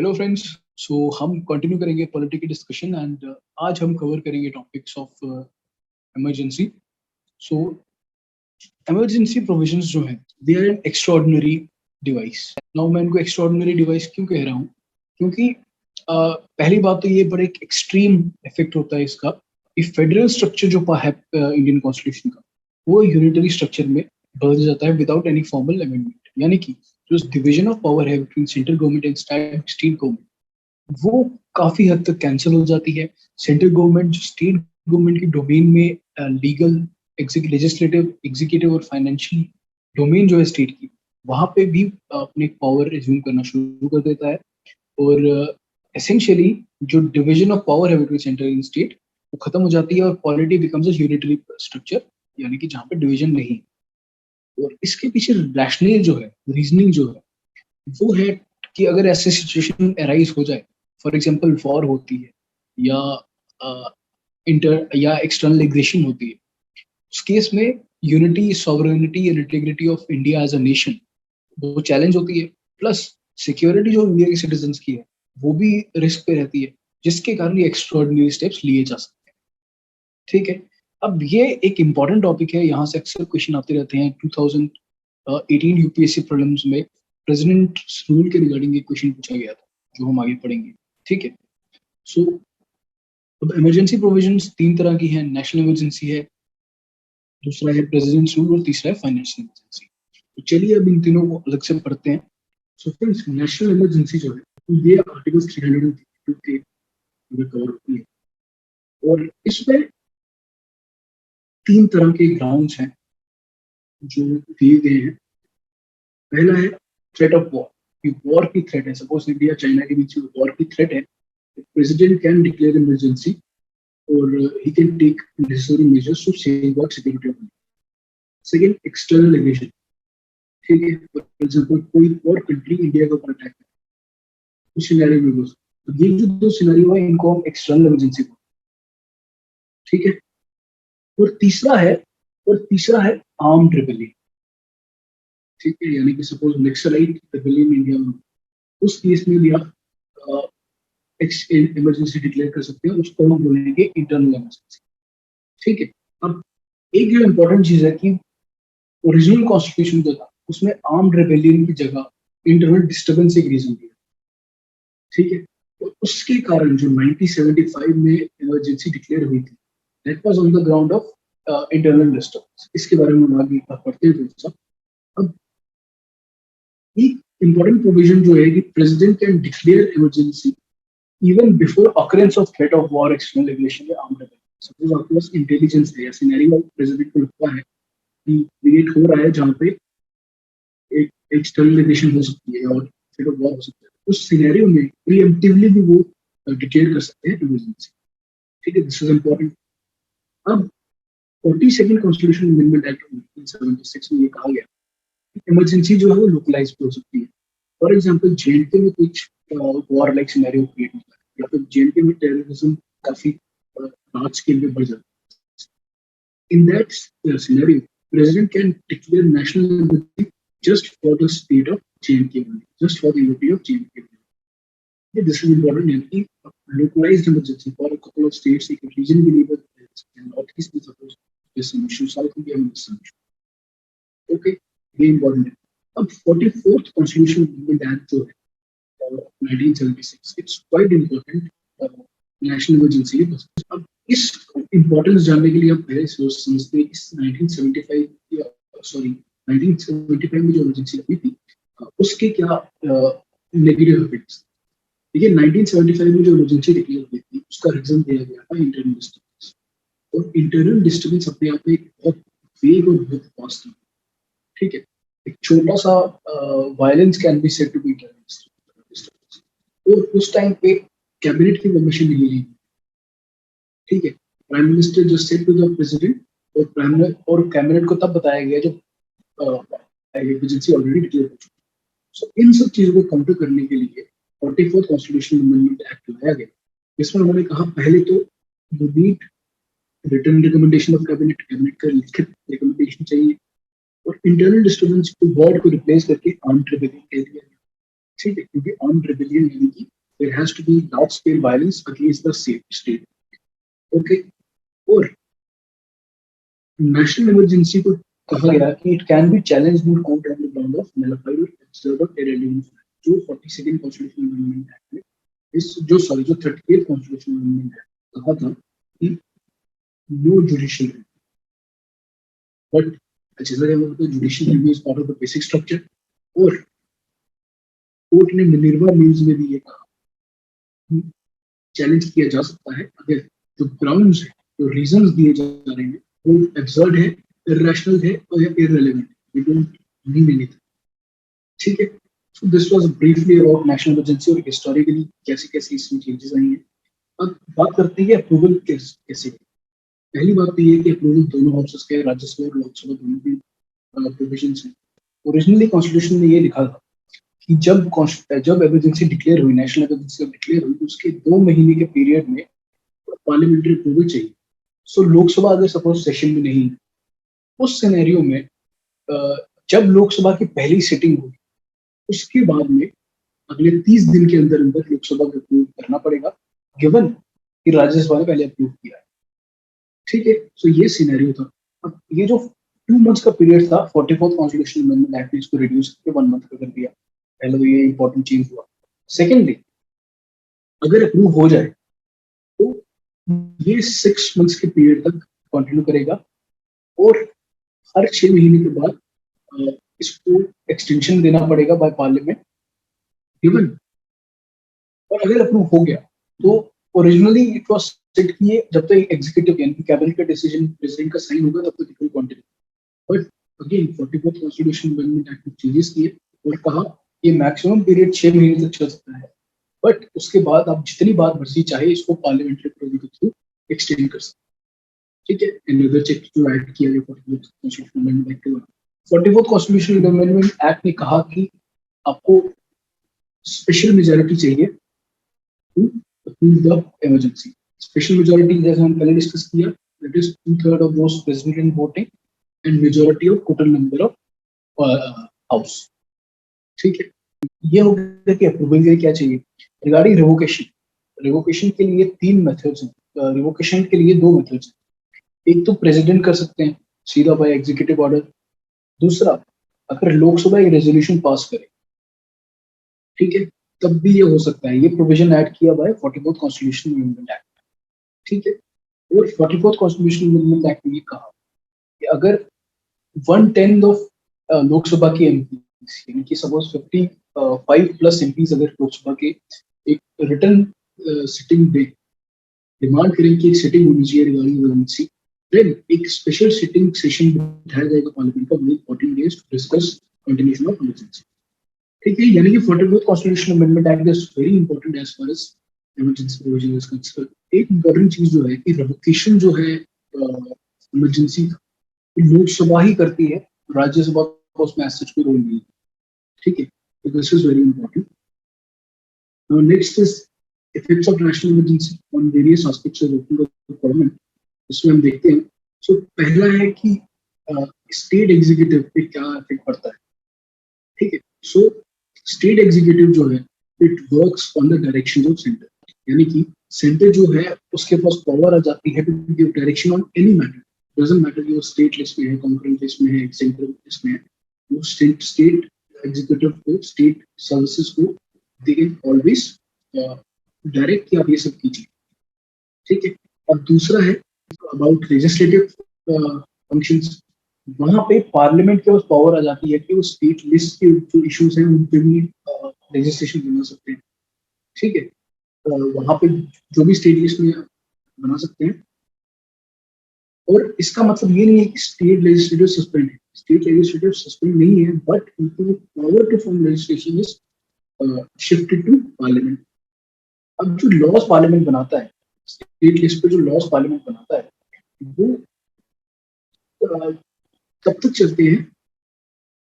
Hello friends. सो हम continue करेंगे political discussion and आज हम कवर करेंगे topics of emergency. So emergency provisions जो हैं they are an extraordinary device. Now मैं इनको एक्स्ट्राऑर्डिनरी डिवाइस क्यों कह रहा हूँ, क्योंकि पहली बात तो ये बड़ा एक एक्सट्रीम इफेक्ट होता है इसका कि फेडरल स्ट्रक्चर जो है इंडियन कॉन्स्टिट्यूशन का, वो यूनिटरी स्ट्रक्चर में बदल जाता है विदाउट एनी फॉर्मल अमेंडमेंट। यानी कि जो डिवीजन ऑफ पावर है between central government and state government, वो काफी हद तक कैंसिल हो जाती है। सेंट्रल गवर्नमेंट जो स्टेट गवर्नमेंट की डोमेन में लीगल, लेजिस्लेटिव, एग्जीक्यूटिव और फाइनेंशियल डोमेन जो है स्टेट की, वहां पे भी अपने पावर रिज्यूम करना शुरू कर देता है। और एसेंशियली जो डिवीजन ऑफ पावर है बिटवीन सेंट्रल एंड स्टेट वो खत्म हो जाती है और polity becomes a unitary structure, यानी कि जहाँ पे डिवीजन नहीं। और इसके पीछे रैशनल जो है, रीजनिंग जो है, वो है कि अगर ऐसे सिचुएशन अराइज हो जाए, फॉर एग्जांपल वॉर होती है या इंटर या एक्सटर्नल एग्रेशन होती है, उस केस में unity, sovereignty and integrity of India as a nation वो चैलेंज होती है। प्लस सिक्योरिटी जो इंडिया के सिटीजन की है वो भी रिस्क पे रहती है, जिसके कारण ये एक्स्ट्राऑर्डिनरी स्टेप्स लिए जा सकते हैं। ठीक है, अब ये एक इंपॉर्टेंट टॉपिक है, यहाँ से अक्सर क्वेश्चन आते रहते हैं। 2018 यूपीएससी प्रीलिम्स में प्रेसिडेंट रूल के रिगार्डिंग एक क्वेश्चन पूछा गया था, जो हम आगे पढ़ेंगे। ठीक है, सो अब इमरजेंसी प्रोविजंस तीन तरह की हैं। नेशनल इमरजेंसी है, दूसरा है प्रेसिडेंट रूल और तीसरा है फाइनेंशियल इमरजेंसी। तो चलिए अब इन तीनों को अलग से पढ़ते हैं। सो फ्रेंड्स, नेशनल इमरजेंसी जो है ये आर्टिकल 332 के कवर होती है और इसमें तीन तरह के ग्राउंड्स हैं जो दिए गए हैं। पहला है थ्रेट ऑफ वॉर, कि वॉर की थ्रेट है, सपोज इंडिया चाइना के बीच में वॉर की थ्रेट है, प्रेसिडेंट कैन डिक्लेयर इमरजेंसी और he can take necessary measures to safeguard security of India. Second, external aggression. ठीक है, फॉर एग्जांपल कोई और कंट्री इंडिया के ऊपर अटैक करे, उस सिनेरियो में तो ये जो दो सिनेरियो है इनको हम एक्सटर्नल इमरजेंसी बोलते हैं। ठीक है, और तीसरा है आर्म्ड रिबेलियन। ठीक है, यानी कि सपोज नक्सलाइट रिबेलियन इंडिया में, उस केस में भी आप इमरजेंसी डिक्लेयर कर सकते हैं, उसको हम बोलेंगे इंटरनल इमरजेंसी। ठीक है, अब एक जो इम्पोर्टेंट चीज है कि ओरिजिनल कॉन्स्टिट्यूशन जो था उसमें आर्म्ड रेबेलियन की जगह इंटरनल डिस्टर्बेंस एक रीजन दिया। ठीक है, तो उसके कारण जो 1975 में इमरजेंसी डिक्लेयर हुई थी, that was on the ground of internal disturbance. इसके बारे में हम आगे पढ़ते हैं थोड़ा सा। अब एक इंपॉर्टेंट प्रोविजन जो है कि president can declare emergency even before occurrence of threat of war, external aggression या armed rebellion। सपोज आपके पास इंटेलिजेंस है या सिनेरियो प्रेसिडेंट को लगता है कि क्रिएट हो रहा है जहाँ पे एक एक्सटर्नल एग्रेशन हो सकती है और थ्रेट ऑफ वॉर हो सकता है, उस सिनेरियो में प्रीएम्प्टिवली भी वो डिक्लेयर कर सकते हैं इमरजेंसी। ठीक है, दिस इज इंपॉर्टेंट। अब 42nd कॉन्स्टिट्यूशन अमेंडमेंट एक्ट 1976 में ये कहा गया कि इमरजेंसी जो है वो लोकलाइज हो सकती है। फॉर एग्जाम्पल जेएनके में कुछ वॉर लाइक सिनेरियो क्रिएट होता है या फिर जेएनके में टेररिज्म काफी लार्ज स्केल पे बढ़ जाता है। In that scenario president can declare national emergency just for the state of JNK only, just for the unity of JNK only. Yeah, this is important. यानी localized emergency for a couple of states, एक region के लिए north east में suppose this issue, south India में this issue. Okay, ये important है। अब 44th Constitutional Amendment Act जो है 1976, it's quite important national emergency है। अब इस इम्पोर्टेंस जानने के लिए हम पहले समझते हैं इस 1975 में जो इमरजेंसी लगी थी उसके क्या नेगेटिव इफेक्ट्स। देखिए 1975 में जो इमरजेंसी डिक्लेयर हुई थी उसका रीजन दिया गया था इंटरनल डिस्टर्बेंस, और इंटरनल डिस्टर्बेंस अपने आप में बहुत वेग और बहुत फास्ट था। ठीक है, एक छोटा सा violence can be said to be internal disturbance, और उस टाइम पे कैबिनेट की परमिशन नहीं मिली। ठीक है, prime minister just said to the president और कैबिनेट को तब बताया गया जब इमरजेंसी ऑलरेडी डिक्लेयर हो चुकी। सो इन सब चीजों को काउंटर करने के लिए 44th कॉन्स्टिट्यूशनल अमेंडमेंट एक्ट लाया गया, जिसमें उन्होंने कहा पहले तो you need written recommendation of cabinet, cabinet का लिखित रिकमेंडेशन चाहिए, और इंटरनल डिस्टर्बेंस को वॉर को रिप्लेस करके आर्म्ड रिबेलियन कह दिया गया। ठीक है, क्योंकि आर्म्ड रिबेलियन यानी कि there has to be large scale violence against the state. Okay, और नेशनल इमरजेंसी को कहा गया कि it can be challenged in court on the ground of nullified observer irrelevant, जो 42nd कॉन्स्टिट्यूशनल अमेंडमेंट एक्ट में इस जो 38th कॉन्स्टिट्यूशनल अमेंडमेंट एक्ट कहा था कि नो जुडिशियल, बट जैसा कि हमने बताया judicial review is part of the basic structure, और कोर्ट ने मिनर्वा न्यूज में भी ये कहा चैलेंज किया जा सकता है अगर जो ग्राउंड्स है, जो रीजंस दिए जा रहे हैं वो एब्सर्ड है, इररेशनल है और irrelevant, we don't mean anything. ठीक है, so this was briefly about national emergency और हिस्टोरिकली कैसे कैसे इसमें चेंजेस आई हैं। अब बात करते हैं अप्रूवल कैसे। पहली बात तो ये है कि अप्रूवल दोनों हाउसेस के, राज्यसभा और लोकसभा दोनों की प्रोविजंस हैं। ओरिजिनली कॉन्स्टिट्यूशन में ये लिखा था कि जब इमरजेंसी डिक्लेयर हुई, नेशनल इमरजेंसी डिक्लेयर हुई, तो उसके 2 महीने के पीरियड में पार्लियामेंट्री अप्रूवल चाहिए। सो लोकसभा अगर सपोज सेशन में नहीं, उस सिनेरियो में जब लोकसभा की पहली सिटिंग होगी उसके बाद में अगले 30 दिन के अंदर अंदर लोकसभा को अप्रूव करना पड़ेगा, गिवन कि राज्यसभा ने पहले अप्रूव किया है। ठीक है, सो ये सिनेरियो था। अब ये जो 2 मंथ्स का पीरियड था, 44th कॉन्स्टिट्यूशनल अमेंडमेंट एक्ट ने इसको रिड्यूस करके 1 मंथ का कर दिया। पहले तो ये इंपॉर्टेंट चेंज हुआ। सेकेंडली, अगर अप्रूव हो जाए तो ये 6 मंथ्स के पीरियड तक कंटिन्यू करेगा, और हर 6 महीने के बाद इसको एक्सटेंशन देना पड़ेगा बाय पार्लियामेंट, गिवन। और अगर अप्रूव हो गया तो ओरिजिनली इट वाज सेट किए जब तक एग्जीक्यूटिव यानी कैबिनेट का डिसीजन प्रेसिडेंट का साइन होगा तब तक it will continue. But again 44th constitution amendment act में चेंजेस किए और कहा ये मैक्सिमम पीरियड 6 महीने तक चल सकता है, बट उसके बाद आप जितनी बार मर्जी चाहे इसको पार्लियामेंट्री अप्रूवल के थ्रू एक्सटेंड कर सकते। ठीक है, अनदर चेक जो ऐड किया गया 44th कॉन्स्टिट्यूशनल अमेंडमेंट एक्ट के बाद। 44th कॉन्स्टिट्यूशनल अमेंडमेंट एक्ट ने कहा कि आपको स्पेशल मेजॉरिटी चाहिए to approve the emergency. Special majority जैसे हम पहले डिस्कस किया, that is 2/3 of those present in voting and majority of total number of house. ठीक है, ये हो गया कि अप्रूवल के लिए क्या चाहिए। रिगार्डिंग रिवोकेशन के लिए 3 मेथड्स हैं। रिवोकेशन के लिए 2 मेथड्स हैं। एक तो प्रेसिडेंट कर सकते हैं सीधा बाय एग्जीक्यूटिव ऑर्डर, दूसरा अगर लोकसभा एक रेजोल्यूशन पास करे, ठीक है, तब भी ये हो सकता है। ये प्रोविजन ऐड किया by 44th constitutional amendment act. ठीक है, और 44th कॉन्स्टिट्यूशनल अमेंडमेंट एक्ट में ये कहा कि अगर 1/10 ऑफ लोकसभा के एमपीज यानी कि सपोज 55 प्लस एमपीज अगर लोकसभा के एक रिटर्न सिटिंग डे डिमांड करें कि एक सिटिंग होनी चाहिए रिगार्डिंग इमरजेंसी, देन एक स्पेशल सिटिंग सेशन बिठाया जाएगा पार्लियामेंट का with 14 days to discuss continuation of emergency. ठीक है, यानी कि 44th constitutional amendment act is very important as far as emergency provision is concern. एक इंपॉर्टेंट चीज जो है कि रिवोकेशन जो है इमरजेंसी लोकसभा ही करती है, राज्यसभा को उसमें एज सच कोई रोल नहीं है। ठीक है, तो this is very important. Now next is effects of national emergency on various aspects of local government. इसमें हम देखते हैं, सो पहला है कि स्टेट एग्जीक्यूटिव पे क्या इफेक्ट पड़ता है। ठीक है, सो स्टेट एग्जीक्यूटिव जो है it works on the direction of centre, यानी कि सेंटर जो है उसके पास पावर आ जाती है to give direction on any matter, doesn't matter कि वो स्टेट लिस्ट में है, कॉन्करेंट लिस्ट में है, सेंट्रल लिस्ट में है, वो स्टेट एग्जीक्यूटिव को, स्टेट सर्विसेज को दे कैन ऑलवेज डायरेक्ट कि आप ये सब कीजिए। ठीक है, और दूसरा है अबाउट लेजिस्लेटिव फंक्शंस। वहां पे पार्लियामेंट के पास पावर आ जाती है कि वो स्टेट लिस्ट के जो इश्यूज हैं उन पे भी लेजिस्लेशन बना सकते हैं। ठीक है, वहां पे जो भी स्टेट लिस्ट में बना सकते हैं, और इसका मतलब ये नहीं है कि स्टेट लेजिस्लेटिव सस्पेंड है, स्टेट लेजिस्लेटिव सस्पेंड नहीं है, बट उनको power to form legislation is shifted to parliament. अब जो लॉज पार्लियामेंट बनाता है, स्टेट लिस्ट पे जो लॉज पार्लियामेंट बनाता है वो तब तक चलते हैं,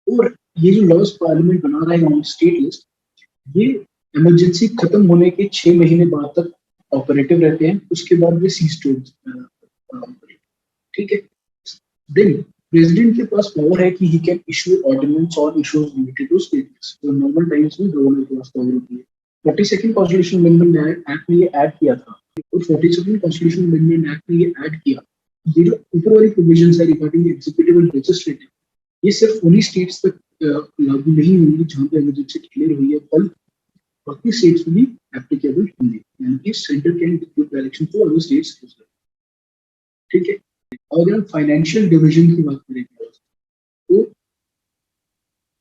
और ये जो लॉज पार्लियामेंट बना रहा है ऑन स्टेट लिस्ट, ये इमरजेंसी खत्म होने के 6 महीने बाद तक ऑपरेटिव रहते हैं, उसके बाद ये सीज टू। ठीक है, देन प्रेसिडेंट के पास पावर है कि ही कैन इशू ऑर्डिनेंस और इश्यूज रिलेटेड टू स्टेट्स। तो नॉर्मल टाइम्स में गवर्नर के पास पावर होती है। 42nd कॉन्स्टिट्यूशन अमेंडमेंट एक्ट में ये ऐड किया था, और 42nd कॉन्स्टिट्यूशन अमेंडमेंट एक्ट में ये ऐड किया, ये जो ऊपर वाली प्रोविजंस है रिगार्डिंग एग्जीक्यूटिव एंड लेजिस्लेटिव, ये सिर्फ उन्हीं स्टेट्स तक लागू नहीं होंगी जहां पे इमरजेंसी डिक्लेयर हुई है, बल्कि बाकी स्टेट्स में भी एप्लीकेबल होंगे, यानी कि centre can give direction to other states. ठीक है। अगर हम फाइनेंशियल डिवीजन की बात करें तो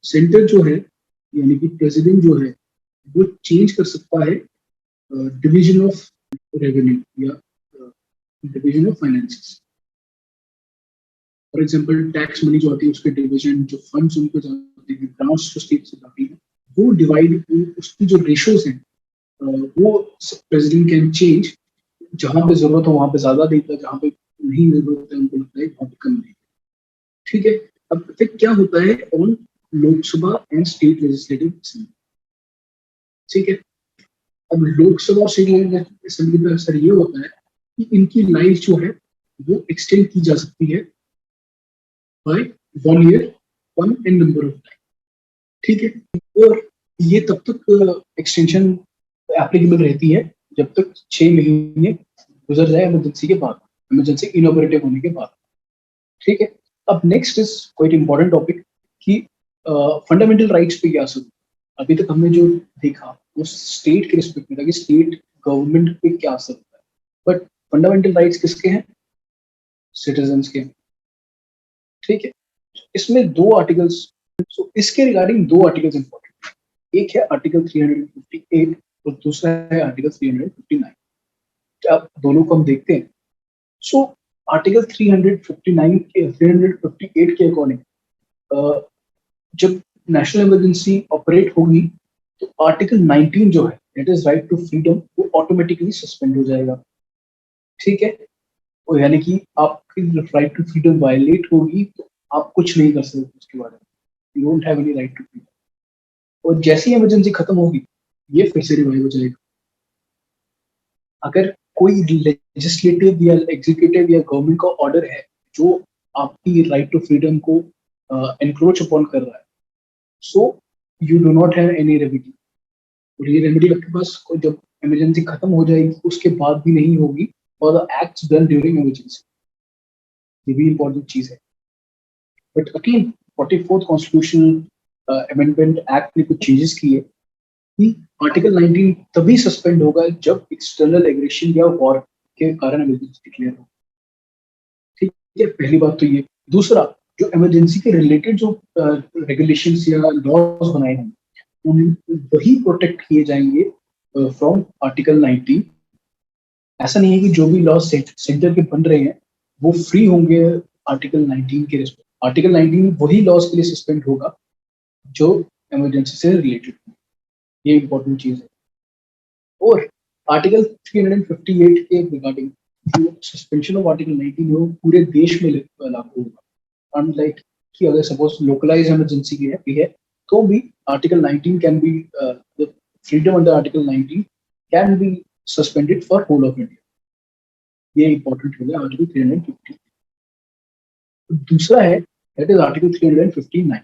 सेंटर जो है, यानी कि प्रेसिडेंट जो है, वो चेंज कर सकता है डिवीजन ऑफ रेवेन्यू या division of finances. For example tax money जो आती है उसके डिवीजन, जो फंड्स उनको जाते हैं, ग्रांट्स जो स्टेट से जाती है, वो डिवाइड, उसकी जो रेशियोज हैं वो प्रेसिडेंट कैन चेंज, जहां पे जरूरत हो वहां पे ज्यादा देता है, जहां पे नहीं जरूरत है उनको लगता है वहां पे कम देता है। ठीक है। अब फिर क्या होता है on Lok Sabha and state legislative assembly. ठीक है। अब लोकसभा और स्टेट लेजिस्लेटिव असेंबली का असर ये होता है कि इनकी लाइफ जो है वो एक्सटेंड की जा सकती है by 1 year, 1 and number of time. ठीक है। और ये तब तक एक्सटेंशन एप्लीकेबल रहती है जब तक 6 महीने गुजर जाए इमरजेंसी के बाद, इमरजेंसी इनॉपरेटिव होने के बाद। ठीक है। अब next is quite important topic कि फंडामेंटल राइट्स पे क्या असर। अभी तक हमने जो देखा वो स्टेट के रिस्पेक्ट में था कि स्टेट गवर्नमेंट पे क्या असर होता है, बट फंडामेंटल राइट्स किसके हैं? सिटीजन्स के। ठीक है। इसमें दो आर्टिकल्स, तो इसके रिगार्डिंग दो आर्टिकल्स इंपॉर्टेंट, एक है आर्टिकल 358 और दूसरा है आर्टिकल 359। अब दोनों को हम देखते हैं। सो आर्टिकल 358 के अकॉर्डिंग जब नेशनल इमरजेंसी ऑपरेट होगी तो आर्टिकल 19 जो है, that is right to freedom, वो ऑटोमेटिकली सस्पेंड हो जाएगा। ठीक है। और यानी कि आपकी राइट टू फ्रीडम वायलेट होगी तो आप कुछ नहीं कर सकते उसके बारे में, you don't have any right to freedom. और जैसी इमरजेंसी खत्म होगी ये फिर से रिवाइव हो जाएगा। अगर कोई लेजिस्लेटिव या एग्जीक्यूटिव या गवर्नमेंट का ऑर्डर है जो आपकी राइट टू फ्रीडम को एनक्रोच अपॉन कर रहा है, so you do not have any remedy. और ये रेमेडी आपके पास जब इमरजेंसी खत्म हो जाएगी उसके बाद भी नहीं होगी, और the acts done during emergency, ये भी इंपॉर्टेंट चीज है। But again 44th constitutional amendment act ने कुछ चेंजेस किए कि आर्टिकल 19 तभी सस्पेंड होगा जब एक्सटर्नल एग्रेशन या वॉर के कारण इमरजेंसी डिक्लेयर हो। ठीक है। पहली बात तो ये। दूसरा, जो इमरजेंसी के रिलेटेड जो रेगुलेशंस या लॉज बनाए हैं उन वही प्रोटेक्ट किए जाएंगे फ्रॉम आर्टिकल 19। ऐसा नहीं है कि जो भी लॉ सेंटर के बन रहे हैं वो फ्री होंगे आर्टिकल 19 के रिस्पेक्ट। आर्टिकल 19 वही लॉज के लिए सस्पेंड होगा जो इमरजेंसी से रिलेटेड हो। ये इंपॉर्टेंट चीज है। और आर्टिकल 358 के रिगार्डिंग जो सस्पेंशन ऑफ आर्टिकल 19 है वो पूरे देश में लागू होगा। अनलाइक कि अगर सपोज लोकलाइज इमरजेंसी की है तो भी article 19 can be, freedom under article 19 can be suspended for whole of India. ये इंपॉर्टेंट हो गया आर्टिकल 350। दूसरा है दैट इज आर्टिकल 359।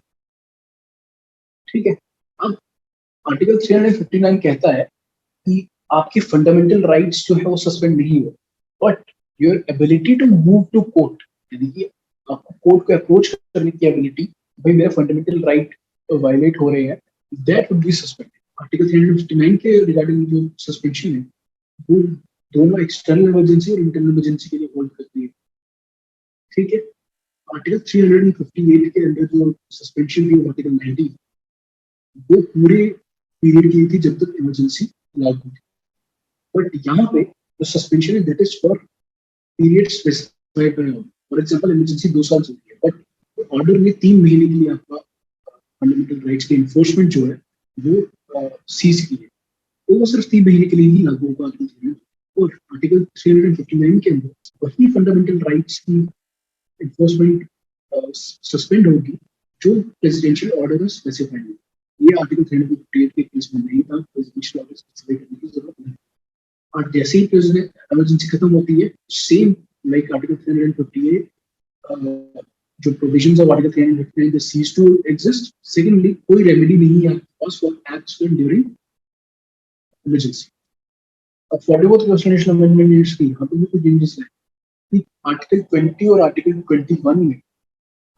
ठीक है। अब आर्टिकल 359 कहता है कि आपकी फंडामेंटल राइट्स जो है वो सस्पेंड नहीं हो, but your ability to move to court, यानी कि आपको कोर्ट को अप्रोच करने की एबिलिटी, भाई मेरे फंडामेंटल राइट वायलेट हो रहे हैं, that would be suspended. Article 359 के रिगार्डिंग जो सस्पेंशन है वो दोनों एक्सटर्नल इमरजेंसी और इंटरनल इमरजेंसी के लिए होल्ड करती है। ठीक है। आर्टिकल 358 के अंदर जो सस्पेंशन थी आर्टिकल 19, वो पूरे पीरियड की थी जब तक इमरजेंसी लागू थी। बट यहाँ पे जो सस्पेंशन है that is for period specified by law. For example emergency 2 साल चलती है, बट ऑर्डर में 3 महीने के लिए आपका फंडामेंटल राइट्स की एनफोर्समेंट जो है वो सीज की है, तो वो सिर्फ 3 महीने के लिए ही लागू होगा आर्टिकल 3। और आर्टिकल 359 के अंदर वही फंडामेंटल राइट्स की एनफोर्समेंट सस्पेंड होगी जो प्रेसिडेंशियल ऑर्डर में स्पेसिफाइड है। ये आर्टिकल 358 के केस में नहीं था, प्रेसिडेंशियल ऑर्डर स्पेसिफाई करने की जरूरत नहीं। और जैसे ही प्रेसिडेंट इमरजेंसी खत्म होती है, सेम लाइक आर्टिकल 358 जो provisions of article 359 they cease to exist. Secondly, कोई रेमेडी नहीं है आपके पास फॉर एक्ट्स ड्यूरिंग इमरजेंसी. अब 44th कॉन्स्टिट्यूशनल अमेंडमेंट नीड्स की यहाँ पे भी कुछ चेंजेस है कि आर्टिकल 20 और आर्टिकल 21 में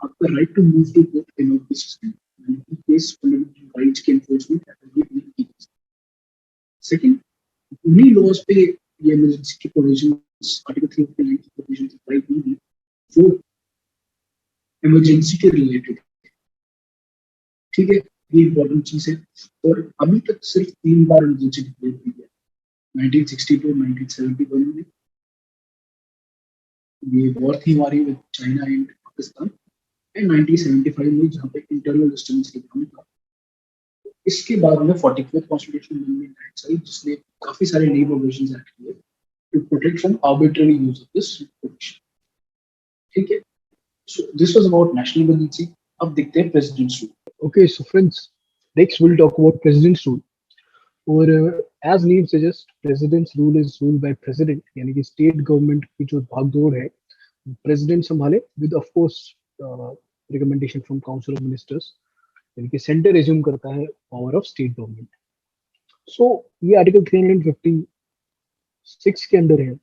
आपका right to move to court in of system, यानी कि केस फंडामेंटल राइट्स की एनफोर्समेंट नहीं की. सेकंड, उन्हीं लॉज पे ये इमरजेंसी की प्रोविजंस आर्टिकल 359 की प्रोविजंस अप्लाई की हुई वो इमरजेंसी के रिलेटेड. ठीक है, ये इंपॉर्टेंट चीज है. और अभी तक सिर्फ 3 बार इमरजेंसी डिक्लेयर की है. 1962, 1971 में ये वॉर थी हमारी with China and Pakistan, and 1975 में जहाँ पे इंटरनल डिस्टर्बेंस के कारण था. इसके बाद में 44th कॉन्स्टिट्यूशनल अमेंडमेंट एक्ट आई जिसने काफी सारे नए प्रोविजंस ऐड किए to protect from arbitrary use of this provision. ठीक है, so this was about national emergency. अब देखते हैं president's rule. Okay, so friends, next we'll talk about president's rule. और as name suggests, president's rule is ruled by president, यानी कि state government की जो भागदौड़ है प्रेसिडेंट संभाले with of course recommendation from council of ministers, यानी कि सेंटर एज्यूम करता है power of state government. So ये आर्टिकल 356 के अंदर है.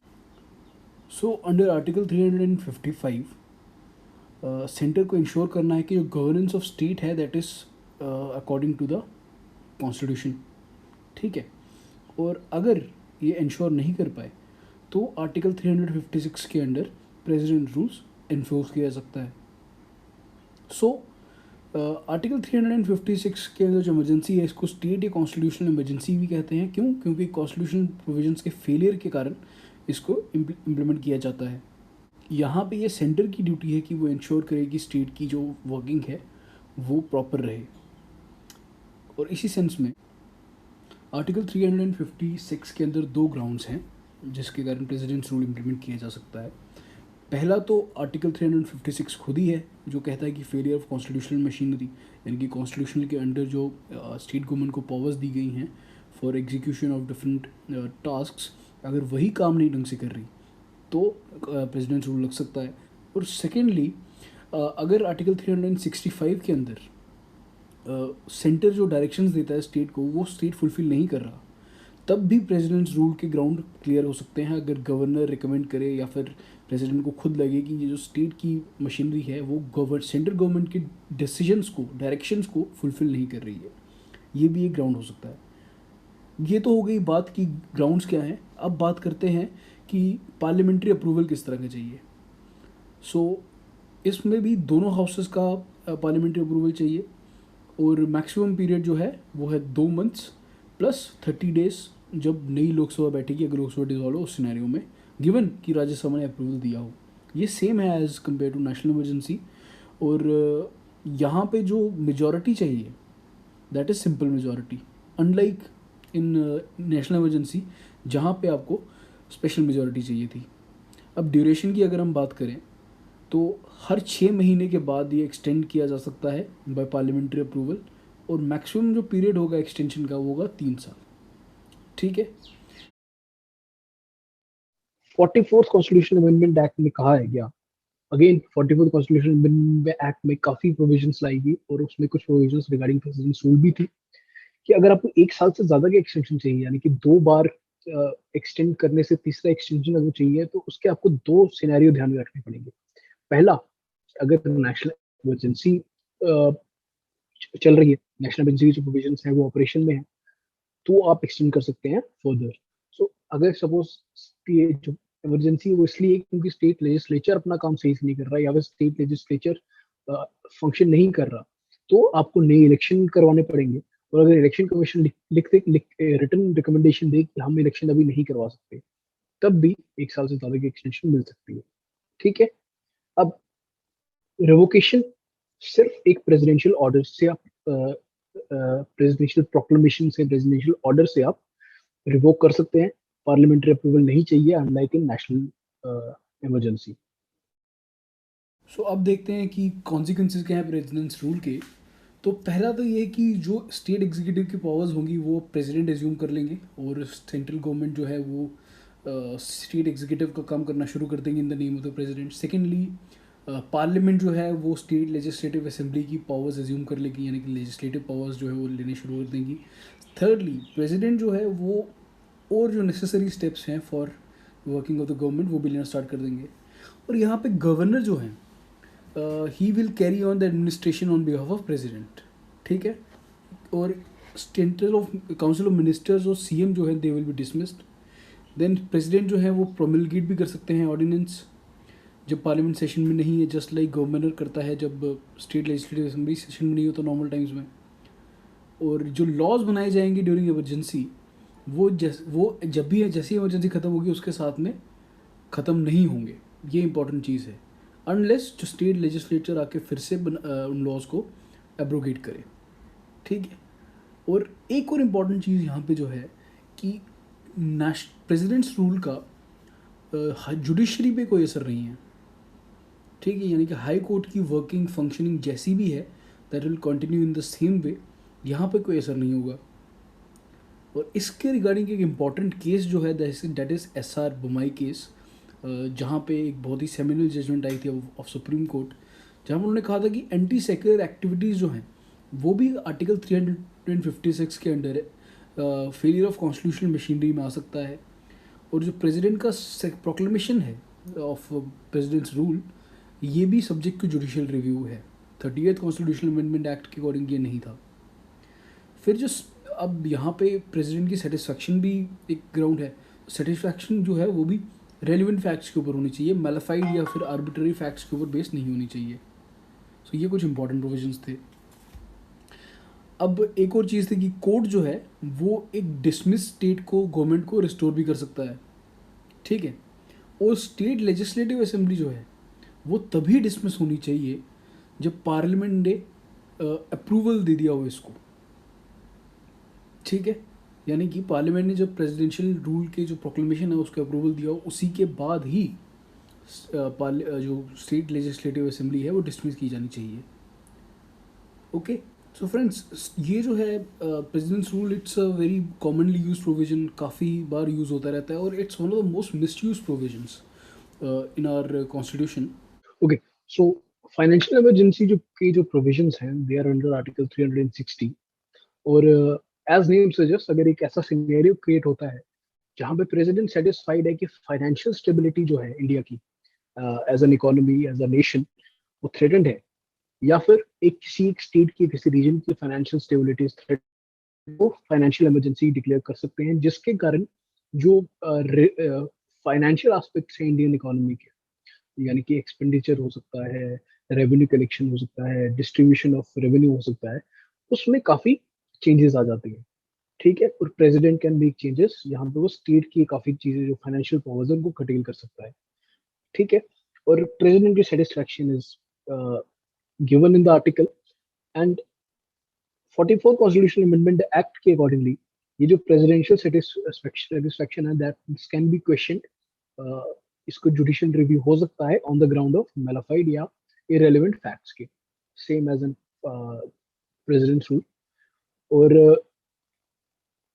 सो अंडर आर्टिकल 355 सेंटर को इंश्योर करना है कि जो गवर्नेंस ऑफ स्टेट है that is according to the constitution. ठीक है, और अगर ये इंश्योर नहीं कर पाए तो आर्टिकल 356 के अंडर प्रेसिडेंट रूल्स इन्फोर्स किया जा सकता है. सो आर्टिकल 356 के अंदर जो इमरजेंसी है इसको स्टेट या कॉन्स्टिट्यूशनल इमरजेंसी भी कहते हैं. क्यों? क्योंकि कॉन्स्टिट्यूशनल प्रोविजंस के फेलियर के कारण इसको इम्प्लीमेंट किया जाता है. यहाँ पे ये सेंटर की ड्यूटी है कि वो इंश्योर करे कि स्टेट की जो वर्किंग है वो प्रॉपर रहे. और इसी सेंस में आर्टिकल 356 के अंदर 2 ग्राउंड्स हैं जिसके कारण प्रेसिडेंट्स रूल इम्प्लीमेंट किया जा सकता है. पहला तो आर्टिकल 356 खुद ही है जो कहता है कि फेलियर ऑफ कॉन्स्टिट्यूशनल मशीनरी, यानी कि कॉन्स्टिट्यूशनल के अंडर जो स्टेट गवर्नमेंट को पावर्स दी गई हैं for execution of different tasks, अगर वही काम नहीं ढंग से कर रही तो प्रेसिडेंट रूल लग सकता है. और सेकेंडली, अगर आर्टिकल 365 के अंदर सेंटर जो डायरेक्शंस देता है स्टेट को वो स्टेट फुलफिल नहीं कर रहा तब भी प्रेसिडेंट्स रूल के ग्राउंड क्लियर हो सकते हैं. अगर गवर्नर रिकमेंड करे या फिर प्रेसिडेंट को खुद लगे कि ये जो स्टेट की मशीनरी है वो सेंट्रल गवर्नमेंट के डिसीजंस को, डायरेक्शंस को फुलफिल नहीं कर रही है, ये भी एक ग्राउंड हो सकता है. ये तो हो गई बात कि ग्राउंड्स क्या हैं. अब बात करते हैं कि पार्लियामेंट्री अप्रूवल किस तरह का चाहिए. सो इसमें भी दोनों हाउसेस का पार्लियामेंट्री अप्रूवल चाहिए और मैक्सिमम पीरियड जो है वो है 2 मंथ्स प्लस 30 डेज जब नई लोकसभा बैठेगी, अगर लोकसभा डिजॉल्व हो उस सिनेरियो में, गिवन कि राज्यसभा ने अप्रूवल दिया हो. ये सेम है as compare to national emergency. और यहाँ पे जो मेजॉरिटी चाहिए that is simple majority, unlike in national emergency जहाँ पे आपको स्पेशल मेजॉरिटी चाहिए थी. अब ड्यूरेशन की अगर हम बात करें तो हर 6 महीने के बाद ये एक्सटेंड किया जा सकता है बाय पार्लियामेंट्री अप्रूवल और मैक्सिमम जो पीरियड होगा एक्सटेंशन का वो होगा 3 साल. ठीक है. 44th कॉन्स्टिट्यूशनल अमेंडमेंट एक्ट में कहा है क्या? Again 44th constitutional amendment act में काफी प्रोविजंस लाई गई और उसमें कुछ प्रोविजंस रिगार्डिंग प्रेसिडेंट्स रूल भी थी कि अगर आपको 1 साल से ज्यादा की एक्सटेंशन चाहिए, यानी कि 2 बार एक्सटेंड करने से तीसरा एक्सटेंशन अगर चाहिए तो उसके आपको 2 सिनेरियो ध्यान में रखने पड़ेंगे. पहला, अगर नेशनल इमरजेंसी चल रही है, नेशनल इमरजेंसी की जो प्रोविजंस है वो ऑपरेशन में है, तो आप एक्सटेंड कर सकते हैं फर्दर. सो अगर सपोज ये जो इमरजेंसी है वो इसलिए क्योंकि स्टेट लेजिस्लेचर अपना काम सही से नहीं कर रहा या फिर स्टेट लेजिस्लेचर फंक्शन नहीं कर रहा तो आपको नए इलेक्शन करवाने पड़ेंगे. और अगर इलेक्शन कमीशन रिटर्न रिकमेंडेशन दे कि हम इलेक्शन अभी नहीं करवा सकते तब भी 1 साल से ज्यादा की एक्सटेंशन मिल सकती है. ठीक है. अब रिवोकेशन सिर्फ एक प्रेसिडेंशियल ऑर्डर से आप प्रेसिडेंशियल प्रोक्लेमेशन से, प्रेसिडेंशियल ऑर्डर से आप रिवोक कर सकते हैं. पार्लियामेंट्री अप्रूवल नहीं चाहिए अनलाइक इन नेशनल इमरजेंसी. सो अब देखते हैं कि कॉन्सिक्वेंसेज क्या हैं प्रेसिडेंट्स रूल के. तो पहला तो ये कि जो स्टेट एग्जीक्यूटिव की पावर्स होंगी वो प्रेसिडेंट एज्यूम कर लेंगे और सेंट्रल गवर्नमेंट जो है वो स्टेट एग्जीक्यूटिव का काम करना शुरू कर देंगे in the name of the president. Secondly, parliament जो है वो स्टेट लेजिस्लेटिव असेंबली की पावर्स एज्यूम कर लेगी, यानी कि लेजिस्लेटिव पावर्स जो है वो लेने शुरू कर देंगी। थर्डली, प्रेसिडेंट जो है वो और जो नेसेसरी स्टेप्स हैं for working of the government वो भी लेना स्टार्ट कर देंगे। और यहाँ पे गवर्नर जो हैं he will carry on the administration on behalf of president, ठीक है। और central of council of ministers और सीएम जो है they will be dismissed. Then president जो है वो प्रोमलगेट भी कर सकते हैं ऑर्डिनेंस जब पार्लियामेंट सेशन में नहीं है, जस्ट लाइक गवर्नर करता है जब स्टेट लेजिस्लेटिव असेंबली सेशन में नहीं हो तो नॉर्मल टाइम्स में। और जो लॉज बनाए जाएंगे ड्यूरिंग इमरजेंसी वो जब भी जैसी इमरजेंसी ख़त्म होगी उसके साथ में ख़त्म नहीं होंगे, ये इंपॉर्टेंट चीज़ है, अनलेस जो स्टेट लेजिस्लेचर आके फिर से उन लॉज को एब्रोगेट करे, ठीक है। और एक और इम्पॉर्टेंट चीज़ यहाँ पे जो है कि प्रेसिडेंट्स रूल का जुडिशरी पे कोई असर नहीं है, ठीक है। यानी कि हाई कोर्ट की वर्किंग फंक्शनिंग जैसी भी है that will continue in the same way, यहाँ पे कोई असर नहीं होगा। और इसके रिगार्डिंग एक इम्पॉर्टेंट केस जो है दैट इज़ SR बुमाई केस, जहाँ पे एक बहुत ही सेमिनल जजमेंट आई थी ऑफ सुप्रीम कोर्ट, जहाँ पर उन्होंने कहा था कि एंटी सेक्युलर एक्टिविटीज़ जो हैं वो भी आर्टिकल 356 के अंडर है, फेलियर ऑफ कॉन्स्टिट्यूशनल मशीनरी में आ सकता है। और जो प्रेसिडेंट का प्रोक्लेमेशन है ऑफ प्रेसिडेंट्स रूल, ये भी सब्जेक्ट टू जुडिशियल रिव्यू है। 38th कॉन्स्टिट्यूशनल अमेंडमेंट एक्ट के अकॉर्डिंग ये नहीं था। फिर जो अब यहाँ पे प्रेसिडेंट की सेटिस्फैक्शन भी एक ग्राउंड है। सेटिस्फैक्शन जो है वो भी रेलिवेंट फैक्ट्स के ऊपर होनी चाहिए, मैलिफाइड या फिर आर्बिट्ररी फैक्ट्स के ऊपर बेस नहीं होनी चाहिए। सो ये कुछ इंपॉर्टेंट प्रोविजंस थे। अब एक और चीज़ थी कि कोर्ट जो है वो एक डिसमिस स्टेट को गवर्नमेंट को रिस्टोर भी कर सकता है, ठीक है। और स्टेट लेजिस्लेटिव असेंबली जो है वो तभी डिसमिस होनी चाहिए जब पार्लियामेंट ने अप्रूवल दे दिया हो इसको, ठीक है। यानी कि पार्लियामेंट ने जब प्रेसिडेंशियल रूल के जो प्रोक्लेमेशन है उसको अप्रूवल दिया हो, उसी के बाद ही जो स्टेट लेजिस्लेटिव असेंबली है वो डिसमिस की जानी चाहिए। ओके, सो फ्रेंड्स, ये जो है president's rule, it's a very commonly use provision, काफ़ी बार यूज़ होता रहता है और it's one of the most misuse provisions in our constitution. Okay, so financial emergency जो प्रोविजंस हैं दे आर अंडर आर्टिकल 360। और एज नेम सजेस्ट, अगर एक ऐसा सिनेरियो क्रिएट होता है जहां पे प्रेसिडेंट सेटिस्फाइड है कि फाइनेंशियल स्टेबिलिटी जो है इंडिया की as an economy, as a nation, वो थ्रेटेंड है, या फिर किसी एक स्टेट की, किसी रीजन की फाइनेंशियल स्टेबिलिटी इज थ्रेट, वो फाइनेंशियल इमरजेंसी डिक्लेयर कर सकते हैं, जिसके कारण जो फाइनेंशियल एस्पेक्ट्स हैं इंडियन इकोनॉमी के, यानी कि एक्सपेंडिचर हो सकता है, रेवेन्यू कलेक्शन हो सकता है, डिस्ट्रीब्यूशन ऑफ रेवेन्यू हो सकता है, उसमें काफी चेंजेस आ जाते हैं, ठीक है। और प्रेसिडेंट कैन मेक चेंजेस, यहाँ पे वो स्टेट की काफी चीजें जो फाइनेंशियल पावर्स है उनको कटेल कर सकता है, ठीक है। और प्रेसिडेंट की satisfaction is given in the article. And 44 constitutional amendment act के अकॉर्डिंगली ये जो प्रेसिडेंशियल सेटिस्फैक्शन है दैट कैन बी क्वेश्चन, इसको जुडिशियल रिव्यू हो सकता है on the ground of malafide या इरेलीवेंट फैक्ट्स के, same as an president's rule. और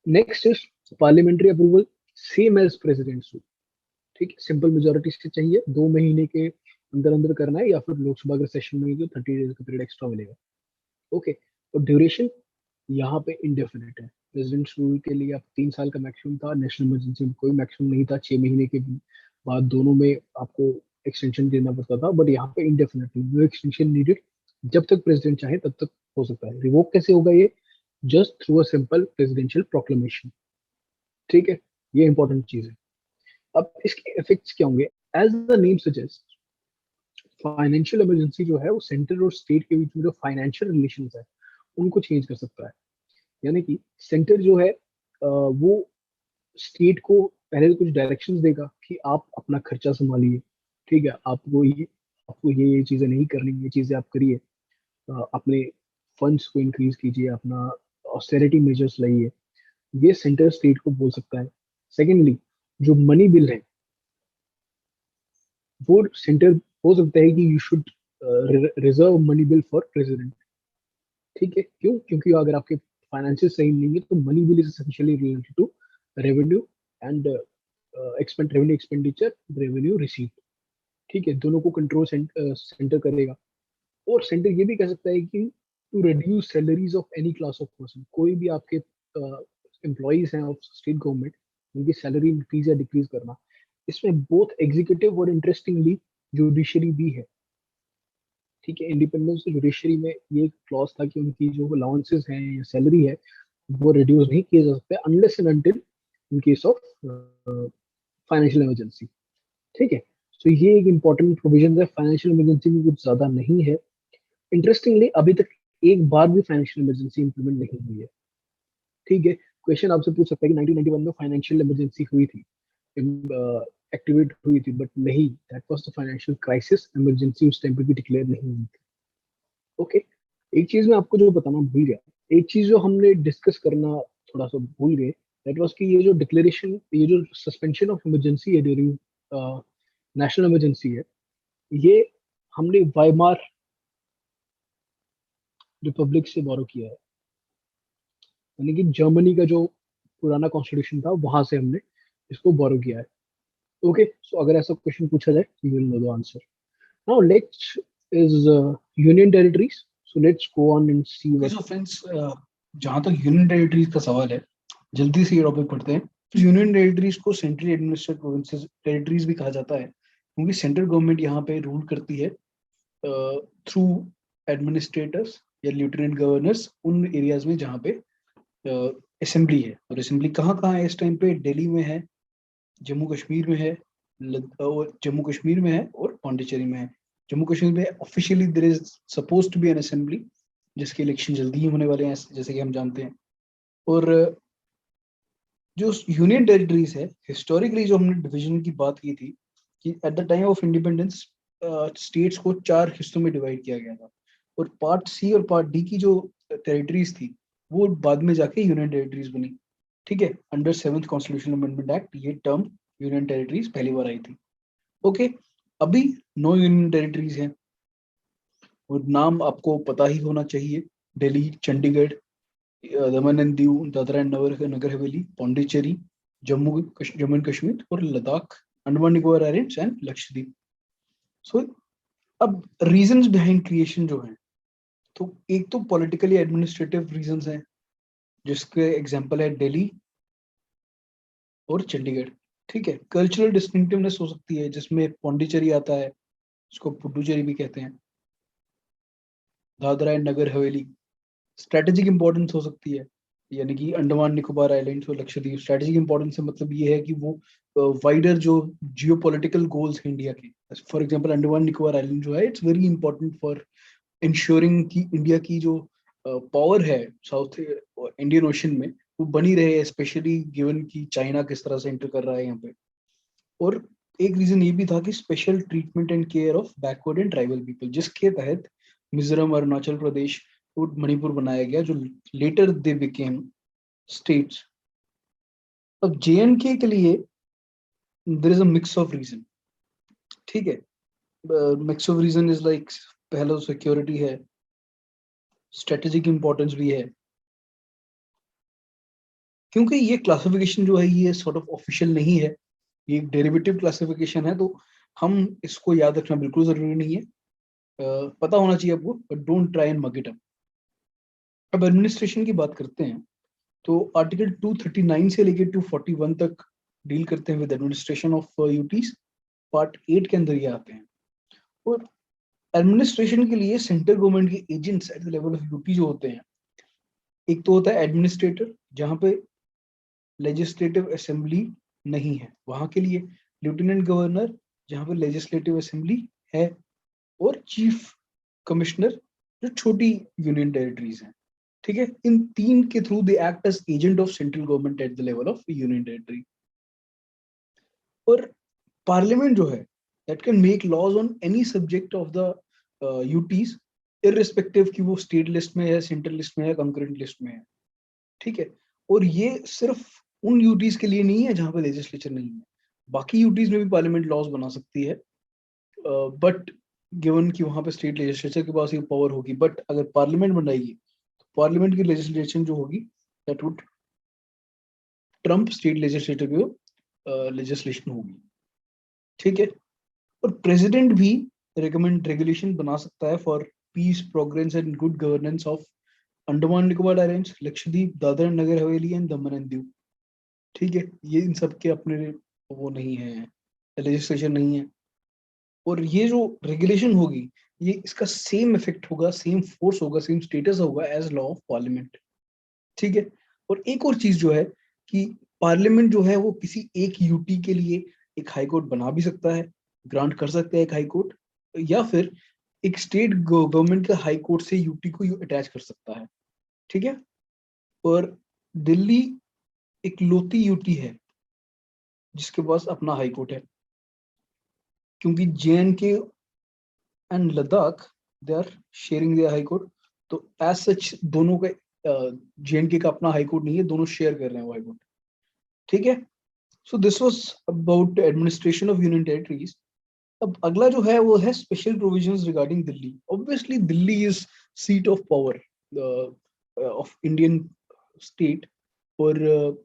next is parliamentary approval, same as president's rule, ठीक है। सिंपल मेजोरिटी से चाहिए, 2 महीने के अंदर अंदर करना है, या फिर लोकसभा के सेशन में तो 30 डेज का पीरियड एक्स्ट्रा मिलेगा, ओके। और ड्यूरेशन यहाँ पे इंडेफिनिट है। प्रेसिडेंट्स रूल के लिए अब 3 साल का मैक्सिमम था, नेशनल इमरजेंसी में कोई मैक्सिमम नहीं था, 6 महीने के बाद दोनों में आपको एक्सटेंशन देना पड़ता था, बट यहाँ पे इंडेफिनिटली नो एक्सटेंशन नीडेड, जब तक प्रेसिडेंट चाहे तब तक हो सकता है। रिवोक कैसे होगा ये? Just through a simple presidential proclamation, ठीक है। ये इंपॉर्टेंट चीज है। अब इसके इफेक्ट्स क्या होंगे? As the name suggest, financial emergency जो है वो सेंटर और स्टेट के बीच में जो फाइनेंशियल रिलेशन है उनको चेंज कर सकता है। यानी कि सेंटर जो है वो स्टेट को पहले तो कुछ डायरेक्शंस देगा कि आप अपना खर्चा संभालिए, ठीक है, आपको ये चीजें नहीं करनी, ये चीजें आप करिए, अपने फंड्स को इंक्रीज कीजिए, अपना ऑस्टेरिटी मेजर्स लाइए, ये सेंटर स्टेट को बोल सकता है। सेकेंडली, जो मनी बिल है वो सेंटर हो सकता है कि you should reserve money bill for president, ठीक है। क्यों? क्योंकि अगर आपके फाइनेंसिस सही नहीं है तो money bill is essentially related to revenue and revenue expenditure, revenue receipt, ठीक है, दोनों को कंट्रोल सेंटर करेगा। और सेंटर ये भी कह सकता है कि to reduce salaries of any class of person, कोई भी आपके एम्प्लॉइज हैं ऑफ स्टेट गवर्नमेंट, उनकी सैलरी इंक्रीज या डिक्रीज करना। इसमें बोथ एग्जीक्यूटिव और इंटरेस्टिंगली जुडिशरी भी है। ठीक है, इंडिपेंडेंस जुडिशरी में ये क्लॉज था कि उनकी जो अलाउंसेस हैं या सैलरी है वो रिड्यूस नहीं किए जा सकते unless and until in case of financial emergency. ठीक है, तो ये एक इंपॉर्टेंट प्रोविजन है। फाइनेंशियल इमरजेंसी भी कुछ ज्यादा नहीं है। इंटरेस्टिंगली अभी तक एक बार भी फाइनेंशियल इमरजेंसी इंप्लीमेंट नहीं हुई है। ठीक है, क्वेश्चन आपसे पूछ सकता है कि 1991 में फाइनेंशियल इमरजेंसी हुई थी, एक्टिवेट हुई थी, बट नहीं, that was the financial crisis, emergency उस टाइम पे भी डिक्लेयर नहीं हुई थी। ओके, एक चीज मैं आपको जो बताना भूल गया, एक चीज जो हमने डिस्कस करना थोड़ा सा भूल गए, दैट वाज कि ये जो डिक्लेरेशन, ये जो सस्पेंशन ऑफ इमरजेंसी है ड्यूरिंग नेशनल इमरजेंसी है, ये हमने वाइमार रिपब्लिक से बोरो किया है। यानी कि जर्मनी का जो पुराना कॉन्स्टिट्यूशन था वहां से हमने इसको बोरो किया है। ओके, सो अगर ऐसा क्वेश्चन पूछा जाए you will know the answer. Now next is union territories, so let's go on and see okay, what. So friends, जहाँ तक यूनियन टेरिटरीज का सवाल है, जल्दी से ये टॉपिक पढ़ते हैं। तो यूनियन टेरिटरीज को सेंट्रली एडमिनिस्ट्रेटेड प्रोविंसेस टेरिटरीज भी कहा जाता है, क्योंकि सेंट्रल गवर्नमेंट यहाँ पे रूल करती है थ्रू एडमिनिस्ट्रेटर्स या लेफ्टिनेंट गवर्नर्स उन एरियाज में जहाँ पे असेंबली है। और असेंबली कहाँ कहाँ है इस टाइम पे? दिल्ली में है, जम्मू कश्मीर में है, और जम्मू कश्मीर में है और पौंडीचेरी में है। जम्मू कश्मीर में officially there is suppose to be an assembly, जिसके इलेक्शन जल्दी ही होने वाले हैं जैसे कि हम जानते हैं। और जो यूनियन टेरिटरीज है, हिस्टोरिकली जो हमने डिवीजन की बात की थी कि at the time of independence states को 4 हिस्सों में डिवाइड किया गया था, और पार्ट सी और पार्ट डी की जो टेरिटरीज थी वो बाद में जाके यूनियन टेरिटरीज बनी। ठीक है, under 7th constitutional amendment act ये टर्म यूनियन टेरिटरीज पहली बार आई थी। ओके, अभी 9 यूनियन टेरिटरीज हैं, और नाम आपको पता ही होना चाहिए। दिल्ली, चंडीगढ़, दमन and Diu, Dadra and Nagar Haveli, Pondicherry, Jammu and Kashmir और लद्दाख, अंडमान निकोबार आइलैंड्स एंड लक्षद्वीप। सो अब रीजंस बिहाइंड क्रिएशन जो है, तो एक तो पॉलिटिकली एडमिनिस्ट्रेटिव रीजंस हैं, जिसके एग्जांपल है दिल्ली और चंडीगढ़। ठीक है, कल्चरल डिस्टिंक्टिवनेस हो सकती है, जिसमें पौंडीचेरी आता है, इसको पुडुचेरी भी कहते हैं, Dadra and Nagar Haveli. Strategic importance हो सकती है, यानी कि अंडमान निकोबार आइलैंड्स और लक्षद्वीप। स्ट्रेटेजिक इंपॉर्टेंस से मतलब ये है कि वो वाइडर जो जियोपॉलिटिकल गोल्स हैं इंडिया के, for example Andaman Nicobar island जो है, it's very important for ensuring कि इंडिया की जो पावर है साउथ इंडियन ओशन में वो बनी रहे, स्पेशली गिवन कि चाइना किस तरह से एंटर कर रहा है यहाँ पे। और एक रीजन ये भी था कि special treatment and care of backward and tribal people, जिसके तहत मिजोरम, अरुणाचल प्रदेश और मणिपुर बनाया गया, जो लेटर दे बिकेम स्टेट्स। अब JNK के लिए there is a mix of reason. ठीक है, mix of reason is like, पहला सिक्योरिटी है, स्ट्रेटेजिक इंपॉर्टेंस भी है, क्योंकि ये क्लासिफिकेशन जो है ये सॉर्ट ऑफ ऑफिशियल नहीं है, ये एक डेरिवेटिव क्लासिफिकेशन है, तो हम इसको याद रखना बिल्कुल जरूरी नहीं है। पता होना चाहिए आपको, but don't try and mug it up. अब एडमिनिस्ट्रेशन की बात करते हैं, तो आर्टिकल 239 से लेकर 241 तक डील करते हैं with administration of UTs. Part 8 के अंदर ये आते हैं। और एडमिनिस्ट्रेशन के लिए सेंट्रल गवर्नमेंट के agents eight the level of UT जो होते हैं, एक तो होता है एडमिनिस्ट्रेटर, जहाँ पे लेजिस्लेटिव असेंबली नहीं है, वहां के लिए लेफ्टिनेंट गवर्नर, जहाँ पे लेजिस्लेटिव असेंबली है, और चीफ कमिश्नर, जो छोटी यूनियन टेरिटरीज हैं। ठीक है, इन तीन के through they act as agent of central government at the level of union territory. और पार्लियामेंट जो है, that can make laws on any subject of the UTs, irrespective कि वो स्टेट लिस्ट में है, सेंट्रल लिस्ट में है, कंकरेंट लिस्ट में है। ठीक है, और ये सिर्फ उन यूटीज के लिए नहीं है जहां पे लेजिस्लेचर नहीं है, बाकी यूटीज में भी पार्लियामेंट लॉज बना सकती है, बट गिवन कि वहां पे स्टेट लेजिस्लेचर के पास ये पावर होगी। बट अगर पार्लियामेंट बनाएगी तो पार्लियामेंट की लेजिस्लेशन जो होगी, that would Trump state legislator की लेजिस्लेशन होगी। ठीक है, और प्रेसिडेंट भी रेगुलेशन बना सकता है for peace, progress and good governance of Andaman Nicobar islands, Lakshadweep, Dadra Nagar Haveli and Daman and Diu. ठीक है, ये इन सब के अपने वो नहीं है, लेजिस्लेशन नहीं है। और ये जो रेगुलेशन होगी, ये इसका सेम इफेक्ट होगा, सेम फोर्स होगा, सेम स्टेटस होगा एज लॉ ऑफ पार्लियामेंट। ठीक है। और एक और चीज जो है कि पार्लियामेंट जो है वो किसी एक यूटी के लिए एक हाई कोर्ट बना भी सकता है, ग्रांट कर सकता है एक हाई कोर्ट, या फिर एक स्टेट गवर्नमेंट के हाई कोर्ट से यूटी को अटैच कर सकता है। ठीक है। और दिल्ली एक लोती यूटी है जिसके पास अपना हाई कोर्ट है, क्योंकि J and K and Ladakh they are sharing their high court. तो एज सच दोनों का जे.एंड.के का अपना हाई कोर्ट नहीं है, दोनों शेयर कर रहे हैं वो हाई कोर्ट। ठीक है। So this was about administration of union territories. अब अगला जो है वो है special provisions regarding Delhi. Obviously Delhi is seat of power of Indian state, और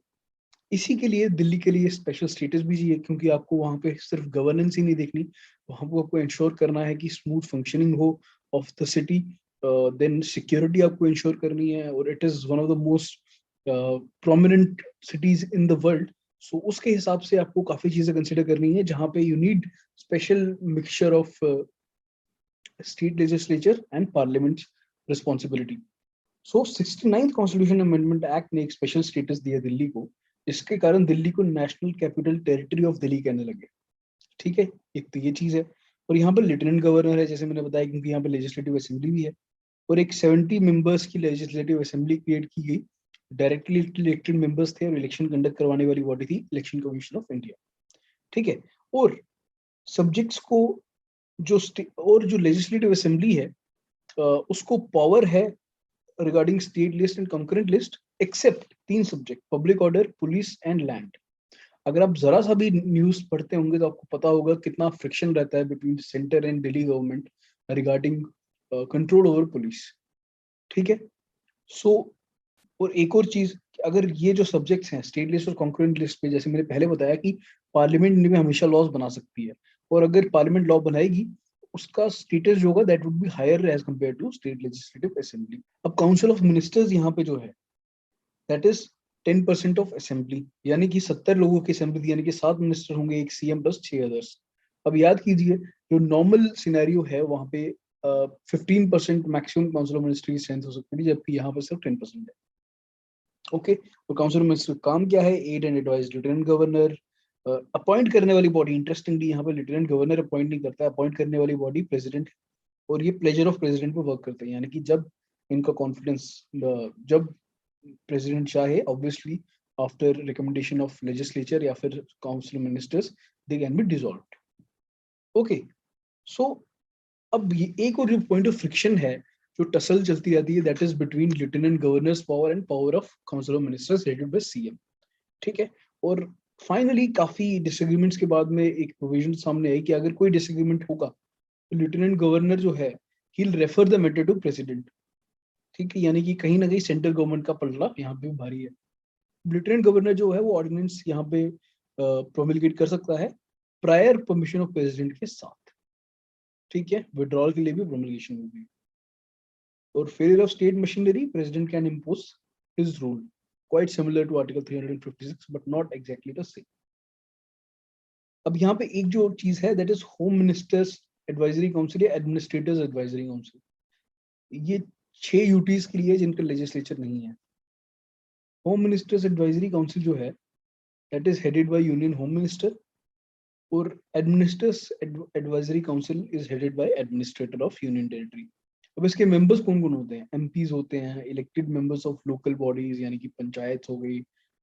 इसी के लिए दिल्ली के लिए स्पेशल स्टेटस भी चाहिए, क्योंकि आपको वहां पे सिर्फ गवर्नेंस ही नहीं देखनी, वहां को आपको इंश्योर करना है कि स्मूथ फंक्शनिंग हो of the city, then security आपको इंश्योर करनी है, और it is one of the most prominent cities in the world. So उसके हिसाब से आपको काफी चीजें कंसिडर करनी है, जहां पे you need special mixture of state legislature and parliament responsibility. So 69th constitution amendment act ने एक स्पेशल स्टेटस दिया दिल्ली को, इसके कारण दिल्ली को national capital territory of Delhi कहने लगे। ठीक है, एक तो ये चीज है। और यहाँ पर लेफ्टिनेंट गवर्नर है, जैसे मैंने बताया, क्योंकि यहाँ पे लेजिस्लेटिव असेंबली भी है, और एक 70 मेंबर्स की लेजिस्लेटिव असेंबली क्रिएट की गई। डायरेक्टली इलेक्टेड मेंबर्स थे, और इलेक्शन कंडक्ट करवाने वाली बॉडी थी इलेक्शन कमीशन ऑफ इंडिया। ठीक है। और सब्जेक्ट्स को और जो लेजिस्लेटिव असेंबली है उसको पावर है regarding state list and concurrent list, except 3 subject: public order, police and land. अगर आप जरा सा भी न्यूज पढ़ते होंगे तो आपको पता होगा कितना फ्रिक्शन रहता है between centre and Delhi government regarding control over police. ठीक है। सो और एक और चीज, अगर ये जो सब्जेक्ट्स हैं स्टेट लिस्ट और कॉन्करेंट लिस्ट पे, जैसे मैंने पहले बताया कि पार्लियामेंट में हमेशा लॉज बना सकती है, और अगर पार्लियामेंट लॉ बनाएगी उसका स्टेटस जो होगा that would be higher as compare to state legislative assembly. अब काउंसिल ऑफ मिनिस्टर्स यहाँ पे जो है दैट इज 10% ऑफ असेंबली, यानी कि 70 लोगों की असेंबली, यानी कि 7 मिनिस्टर होंगे, एक सीएम प्लस 6 अदर्स। अब याद कीजिए, जो नॉर्मल सिनेरियो है वहां पे 15% मैक्सिमम काउंसिल ऑफ मिनिस्टर की स्ट्रेंथ हो सकती है, जबकि यहाँ पर सिर्फ 10% है। ओके। और काउंसिल ऑफ मिनिस्टर काम क्या है? Aid and advice lieutenant governor. Appoint करने वाली बॉडी, इंटरेस्टिंगली यहाँ पे लेफ्टिनेंट गवर्नर अपॉइंट नहीं करता है, अपॉइंट करने वाली बॉडी प्रेसिडेंट है, और ये प्लेजर ऑफ प्रेसिडेंट पे वर्क करते हैं, यानी कि जब इनका कॉन्फिडेंस, जब प्रेसिडेंट चाहे, obviously after recommendation of legislature या फिर council ministers, they can be dissolved. Okay. So अब ये एक और जो पॉइंट ऑफ फ्रिक्शन है, जो टसल चलती रहती है, that is between lieutenant governors power and power of council of ministers headed by CM. ठीक है। और फाइनली काफी डिसएग्रीमेंट्स के बाद में एक प्रोविजन सामने आई कि अगर कोई डिसएग्रीमेंट होगा तो लेफ्टिनेंट गवर्नर जो है he will refer the matter to president. ठीक है, यानी कि कहीं ना कहीं सेंट्रल गवर्नमेंट का पलड़ा यहाँ पे भारी है। लेफ्टिनेंट गवर्नर जो है वो ऑर्डिनेंस यहाँ पे प्रोमिलगेट कर सकता है प्रायर परमिशन ऑफ प्रेसिडेंट के साथ। ठीक है, विड्रॉल के लिए भी प्रोमिलगेशन होगी। और failure of state machinery, president can impose his rule, quite similar to article 356 but not exactly the same. अब यहाँ पे एक जो चीज है that is home ministers advisory council या एडमिनिस्ट्रेटर्स एडवाइजरी काउंसिल। ये 6 यूटीज के लिए जिनका लेजिस्लेचर नहीं है। होम मिनिस्टर्स एडवाइजरी काउंसिल जो है that is headed by union home minister, और administrators advisory council is headed by administrator of union territory. अब इसके मेंबर्स कौन कौन होते हैं? एमपीज होते हैं, elected members of local bodies, यानी कि पंचायत हो गई,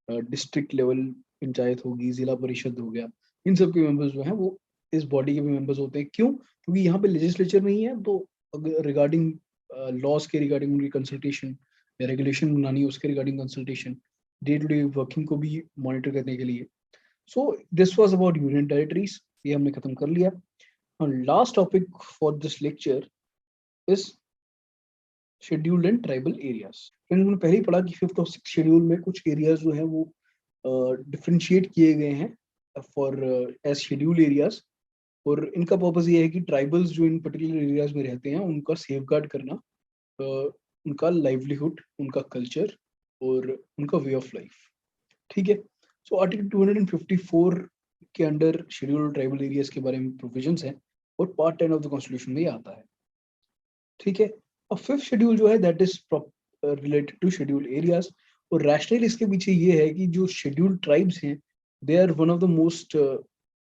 डिस्ट्रिक्ट लेवल पंचायत होगी, जिला परिषद हो गया, इन सब के मेंबर्स जो हैं वो इस बॉडी के भी मेंबर्स होते हैं। क्यों? क्योंकि यहाँ पे लेजिस्लेचर नहीं है, तो रिगार्डिंग लॉज के रिगार्डिंग उनकी कंसल्टेशन या रेगुलेशन बनानी है उसके regarding consultation, day to day working को भी मॉनिटर करने के लिए। So this was about union territories, ये हमने खत्म कर लिया। Last topic for this lecture is scheduled and tribal areas. मैंने पहले ही पढ़ा कि 5th और 6th शेड्यूल में कुछ एरियाज जो है वो डिफरेंशिएट किए गए हैं फॉर एज शेड्यूल एरियाज, और इनका पर्पस ये है कि ट्राइबल्स जो इन पर्टिकुलर एरियाज में रहते हैं उनका सेफ गार्ड करना, उनका लाइवलीहुड, उनका कल्चर और उनका वे ऑफ लाइफ। ठीक है, सो आर्टिकल 254 के अंडर शेड्यूल्ड ट्राइबल एरियाज के बारे में प्रोविजंस है और पार्ट 10 ऑफ द कॉन्स्टिट्यूशन में ये आता है। ठीक है, अब फिफ्थ शेड्यूल जो है that is related to scheduled areas, और रैशनल इसके पीछे ये है कि जो शेड्यूल्ड ट्राइब्स हैं they are one of the most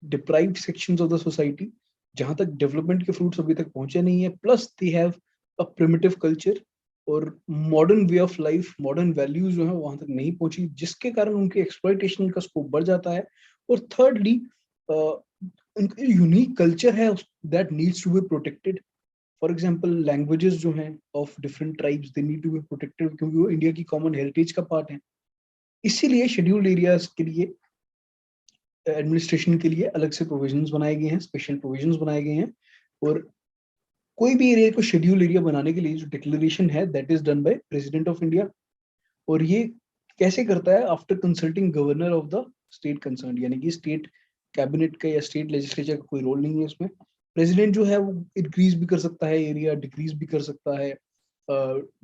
deprived sections of the society, जहां तक डेवलपमेंट के फ्रूट्स अभी तक पहुंचे नहीं है, plus they have a primitive culture और modern way of life, modern values जो है वहां तक नहीं पहुंची, जिसके कारण उनके एक्सप्लॉइटेशन का स्कोप बढ़ जाता है। और थर्डली उनका यूनिक कल्चर है that needs to be protected. For example languages जो हैं of different tribes they need to be protected, क्योंकि वो इंडिया की कॉमन हेरिटेज का पार्ट है। इसीलिए शेड्यूल्ड एरियाज के लिए एडमिनिस्ट्रेशन के लिए अलग से प्रोविजंस बनाए गए हैं, स्पेशल प्रोविजंस बनाए गए हैं। और कोई भी एरिया को शेड्यूल एरिया बनाने के लिए जो डिक्लेरेशन है that is done by president of India, और ये कैसे करता है? After consulting governor of the state concern, यानी कि स्टेट कैबिनेट का या स्टेट लेजिस्लेचर का कोई रोल नहीं है इसमें। प्रेसिडेंट जो है वो इंक्रीज भी कर सकता है एरिया, डिक्रीज भी कर सकता है,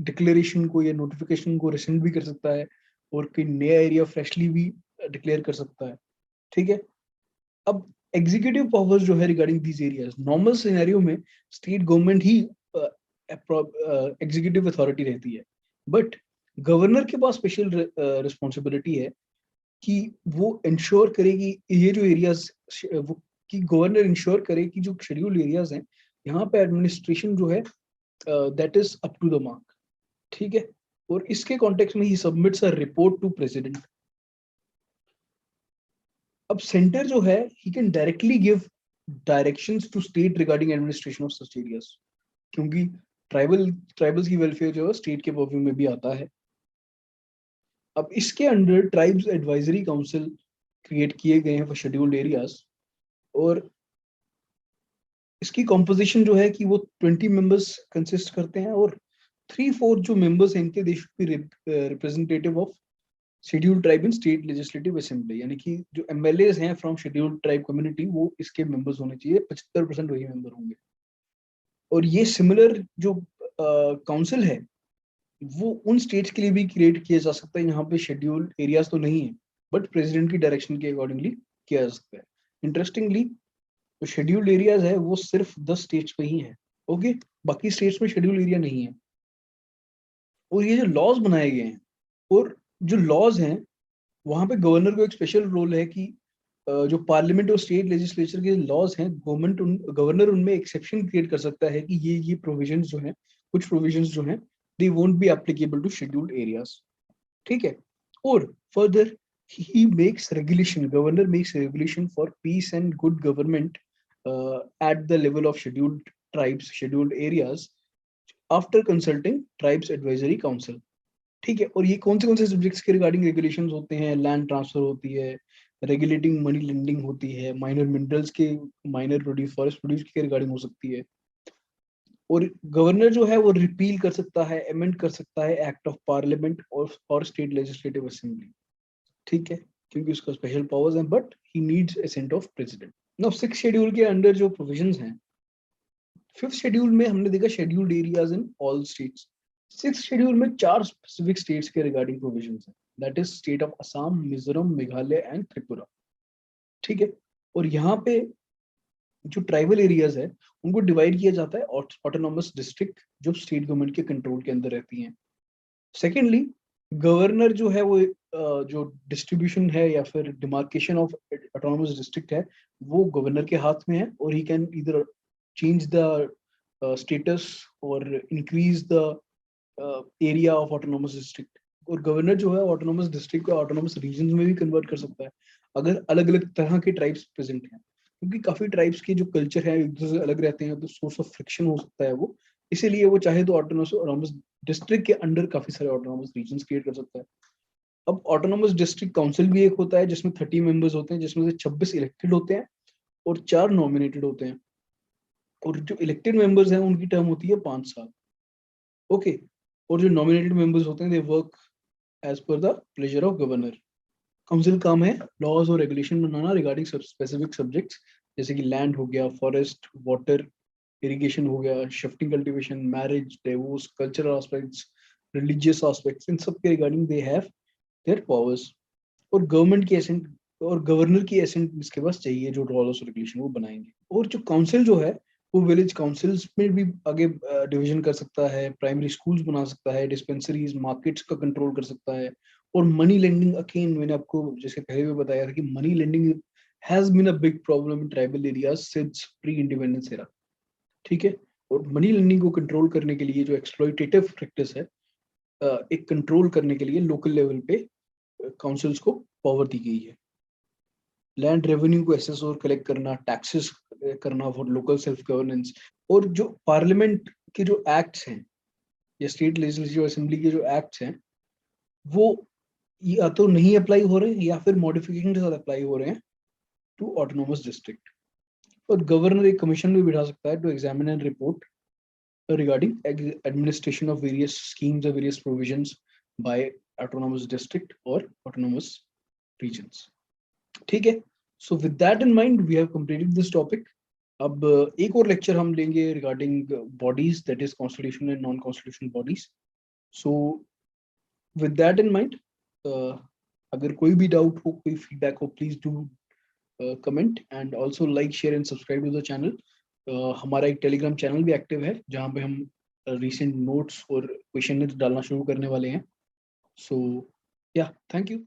डिक्लेरेशन को या नोटिफिकेशन को रिसेंड भी कर सकता है, और कोई नया एरिया फ्रेशली भी डिक्लेयर कर सकता है। ठीक है, अब एग्जीक्यूटिव पावर्स जो है regarding these areas, normal scenario में स्टेट गवर्नमेंट ही एग्जीक्यूटिव अथॉरिटी रहती है, बट गवर्नर के पास स्पेशल रिस्पॉन्सिबिलिटी है कि वो इंश्योर करेगी ये जो एरियाज, वो कि गवर्नर इंश्योर करे कि जो शेड्यूल्ड एरियाज हैं यहाँ पे एडमिनिस्ट्रेशन जो है that is up to the mark. ठीक है, और इसके कॉन्टेक्स्ट में ही submits a report to president. अब सेंटर जो है he can directly give directions to state regarding administration of such areas, क्योंकि ट्राइबल्स की वेलफेयर जो है स्टेट के पर्व्यू में भी आता है। अब इसके under tribes advisory council create किए गए हैं फॉर शेड्यूल्ड एरियाज, और इसकी कॉम्पोजिशन जो है कि वो 20 मेंबर्स कंसिस्ट करते हैं, और 3/4 जो मेंबर्स हैं इनके they should be representative of scheduled tribe in state legislative assembly, यानी कि जो एमएलएज हैं फ्रॉम शेड्यूल्ड ट्राइब कम्युनिटी वो इसके मेंबर्स होने चाहिए, 75% वही मेंबर होंगे। और ये सिमिलर जो काउंसिल है वो उन स्टेट्स के लिए भी क्रिएट किया जा सकता है यहाँ पे शेड्यूल्ड एरियाज तो नहीं है, बट प्रेसिडेंट की डायरेक्शन के अकॉर्डिंगली किया जा सकता है। इंटरेस्टिंगली जो शेड्यूल्ड एरियाज है वो सिर्फ 10 स्टेट्स में ही है, ओके, बाकी स्टेट्स में शेड्यूल्ड एरिया नहीं है। और ये जो लॉज बनाए गए हैं, और जो लॉज हैं वहां पे गवर्नर को एक स्पेशल रोल है कि जो पार्लियामेंट और स्टेट लेजिस्लेचर के लॉज हैं गवर्नर उनमें एक्सेप्शन क्रिएट कर सकता है कि ये प्रोविजंस जो हैं, कुछ प्रोविजंस जो हैं they won't be applicable to scheduled areas. ठीक है, और further he makes regulation, governor makes regulation for peace and good government at the level of scheduled tribes, scheduled areas after consulting tribes advisory council. ठीक है, और ये कौन से subjects के रिगार्डिंग रेगुलेशंस होते हैं? लैंड ट्रांसफर होती है, रेगुलेटिंग मनी लेंडिंग होती है, माइनर मिनरल्स के, माइनर प्रोड्यूस, फॉरेस्ट प्रोड्यूस के रिगार्डिंग हो सकती है, और गवर्नर जो है वो रिपील कर सकता है, अमेंड कर सकता है एक्ट ऑफ पार्लियामेंट और स्टेट लेजिस्लेटिव असेंबली। ठीक है, क्योंकि उसका स्पेशल पावर्स हैं, but he needs assent of president. Now 6th schedule के अंडर जो प्रोविजंस हैं, 5th शेड्यूल में हमने देखा scheduled areas in all states. 6th schedule में 4 स्पेसिफिक स्टेट्स के रिगार्डिंग प्रोविजंस हैं, that is state of Assam, Mizoram, Meghalaya and Tripura. ठीक है, और यहाँ पे जो ट्राइबल एरियाज है उनको डिवाइड किया जाता है ऑटोनॉमस डिस्ट्रिक्ट जो स्टेट गवर्नमेंट के कंट्रोल के अंदर रहती हैं। सेकेंडली गवर्नर जो है वो जो डिस्ट्रीब्यूशन है या फिर डिमार्केशन ऑफ ऑटोनॉमस डिस्ट्रिक्ट है वो गवर्नर के हाथ में है, और he can either change the status और increase the area of autonomous district. और गवर्नर जो है ऑटोनॉमस डिस्ट्रिक्ट को ऑटोनॉमस रीजन में भी कन्वर्ट कर सकता है अगर अलग अलग तरह के ट्राइब्स प्रेजेंट हैं, क्योंकि काफी ट्राइब्स के जो कल्चर है एक दूसरे से अलग रहते हैं, तो सोर्स ऑफ फ्रिक्शन हो सकता है वो, इसीलिए वो चाहे तो ऑटोनॉमस डिस्ट्रिक्ट के अंडर काफी सारे ऑटोनॉमस रीजन्स क्रिएट कर सकता है। अब ऑटोनॉमस डिस्ट्रिक्ट काउंसिल भी एक होता है जिसमें 30 मेंबर्स होते हैं, जिसमें से 26 इलेक्टेड होते हैं और 4 नॉमिनेटेड होते हैं, और जो इलेक्टेड मेंबर्स हैं उनकी टर्म होती है 5 साल, ओके, और जो नॉमिनेटेड मेंबर्स होते हैं they work as per the pleasure of governor. Council काम है लॉज और रेगुलेशन बनाना रिगार्डिंग स्पेसिफिक सब्जेक्ट्स जैसे कि लैंड हो गया, फॉरेस्ट, वाटर, इरिगेशन हो गया, shifting cultivation, marriage, divorce, cultural aspects, religious aspects, इन सब के regarding they have their powers. और गवर्नमेंट की एसेंट और गवर्नर की एसेंट इसके पास चाहिए, जो लॉस रेगुलेशन वो बनाएंगे। और जो काउंसिल जो है वो विलेज काउंसिल्स में भी आगे डिवीजन कर सकता है, प्राइमरी स्कूल्स बना सकता है, डिस्पेंसरीज, मार्केट्स का कंट्रोल कर सकता है। और मनी लेंडिंग, अगेन मैंने आपको जैसे पहले भी बताया था कि money lending has been a big problem in tribal areas since pre independence era, ठीक है। और मनी लेंडिंग को कंट्रोल करने के लिए जो एक्सप्लॉइटेटिव प्रैक्टिस है, एक कंट्रोल करने के लिए लोकल लेवल पे काउंसिल्स को पावर दी गई है। लैंड रेवेन्यू को एसेस और कलेक्ट करना, टैक्सेस करना फॉर लोकल सेल्फ गवर्नेंस। और जो पार्लियामेंट के जो एक्ट्स हैं या स्टेट लेजिस्लेटिव असेंबली के जो एक्ट्स हैं वो या तो नहीं अप्लाई हो रहे हैं या फिर मॉडिफिकेशन के साथ अप्लाई हो रहे हैं टू ऑटोनोमस डिस्ट्रिक्ट। और गवर्नर एक कमीशन भी बिठा सकता है to examine and report regarding administration of various schemes or various provisions by autonomous district or autonomous regions, ठीक है। So with that in mind we have completed this topic. अब एक और लेक्चर हम लेंगे regarding bodies, that is constitutional and non-constitutional bodies. So with that in mind, अगर कोई भी डाउट हो, कोई फीडबैक हो, please do comment and also like, share and subscribe to the channel. हमारा एक टेलीग्राम चैनल भी एक्टिव है जहाँ पे हम रिसेंट नोट्स और क्वेश्चन डालना शुरू करने वाले हैं। सो या थैंक यू।